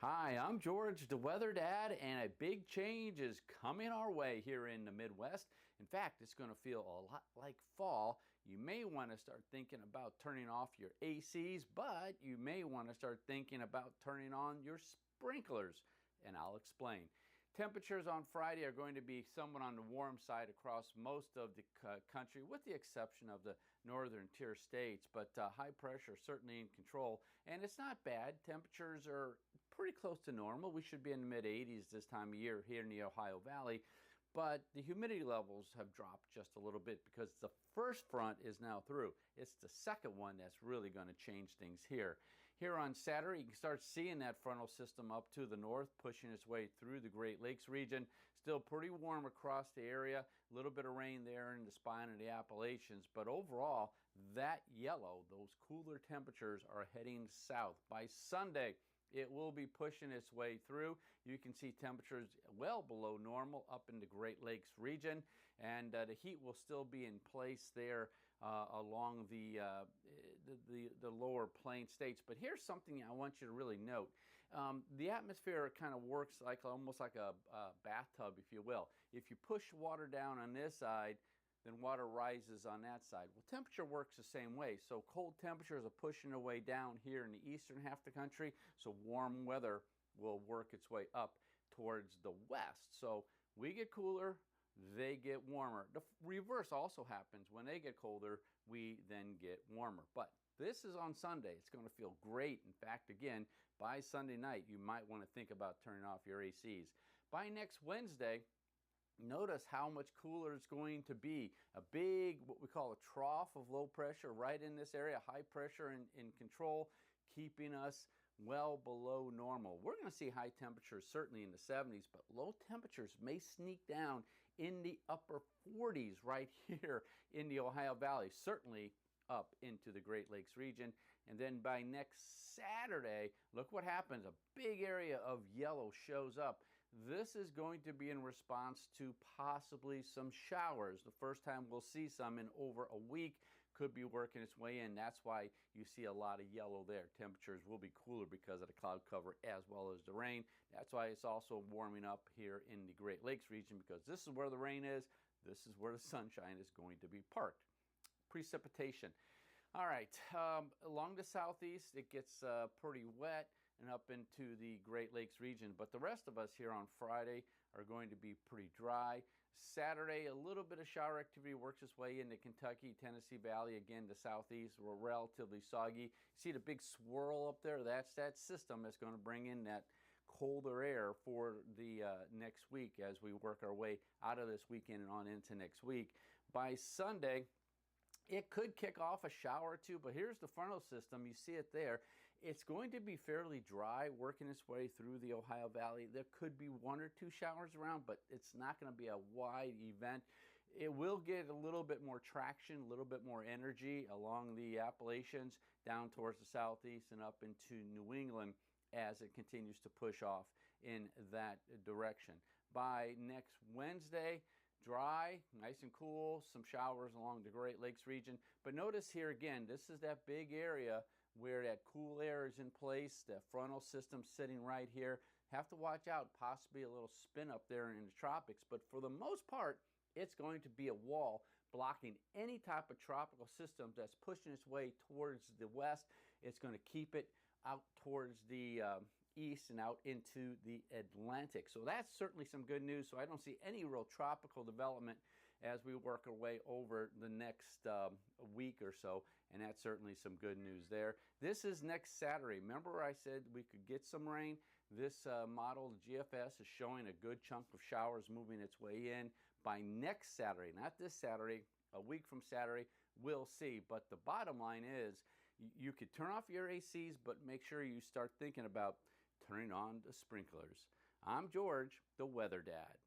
Hi, I'm George, the Weather Dad, and a big change is coming our way here in the Midwest. In fact, it's going to feel a lot like fall. You may want to start thinking about turning off your ACs, but you may want to start thinking about turning on your sprinklers, and I'll explain. Temperatures on Friday are going to be somewhat on the warm side across most of the country, with the exception of the northern tier states, but high pressure certainly in control, and it's not bad. Temperatures are pretty close to normal. We should be in the mid 80s this time of year here in the Ohio Valley, but the humidity levels have dropped just a little bit because the first front is now through. It's the second one that's really going to change things here. Here on Saturday, you can start seeing that frontal system up to the north, pushing its way through the Great Lakes region. Still pretty warm across the area. A little bit of rain there in the spine of the Appalachians, but overall, that yellow, those cooler temperatures are heading south. By Sunday, it will be pushing its way through. You can see temperatures well below normal up in the Great Lakes region, and the heat will still be in place there along the lower plain states. But here's something I want you to really note. The atmosphere kind of works like almost like a bathtub, if you will. If you push water down on this side, then water rises on that side. Well, temperature works the same way. So cold temperatures are pushing their way down here in the eastern half of the country, so warm weather will work its way up towards the west. So we get cooler, they get warmer. The reverse also happens. When they get colder, we then get warmer. But this is on Sunday. It's going to feel great. In fact, again, by Sunday night, you might want to think about turning off your ACs. By next Wednesday, notice how much cooler it's going to be. A big, what we call a trough of low pressure right in this area, high pressure in control, keeping us well below normal. We're going to see high temperatures certainly in the 70s, but low temperatures may sneak down in the upper 40s right here in the Ohio Valley, certainly up into the Great Lakes region. And then by next Saturday, look what happens. A big area of yellow shows up. This is going to be in response to possibly some showers. The first time we'll see some in over a week. Could be working its way in. That's why you see a lot of yellow there. Temperatures will be cooler because of the cloud cover as well as the rain. That's why it's also warming up here in the Great Lakes region, because this is where the rain is. This is where the sunshine is going to be parked. Precipitation. All right, along the southeast, it gets pretty wet and up into the Great Lakes region, but the rest of us here on Friday are going to be pretty dry. Saturday, a little bit of shower activity works its way into Kentucky, Tennessee Valley. Again, the southeast, we're relatively soggy. See the big swirl up there? That's that system that's going to bring in that colder air for the next week as we work our way out of this weekend and on into next week. By Sunday, it could kick off a shower or two, but here's the frontal system. You see it there. It's going to be fairly dry, working its way through the Ohio Valley. There could be one or two showers around, but it's not going to be a wide event. It will get a little bit more traction, a little bit more energy along the Appalachians, down towards the southeast and up into New England as it continues to push off in that direction. By next Wednesday, dry, nice and cool, some showers along the Great Lakes region. But notice here again, this is that big area where that cool air is in place, the frontal system sitting right here. Have to watch out, possibly a little spin up there in the tropics, but for the most part, it's going to be a wall blocking any type of tropical system that's pushing its way towards the west. It's going to keep it out towards the east and out into the Atlantic. So that's certainly some good news. So I don't see any real tropical development as we work our way over the next week or so, and that's certainly some good news there. This is next Saturday. Remember I said we could get some rain? This model, the GFS, is showing a good chunk of showers moving its way in. By next Saturday, not this Saturday, a week from Saturday, we'll see. But the bottom line is you could turn off your ACs, but make sure you start thinking about turning on the sprinklers. I'm George, the Weather Dad.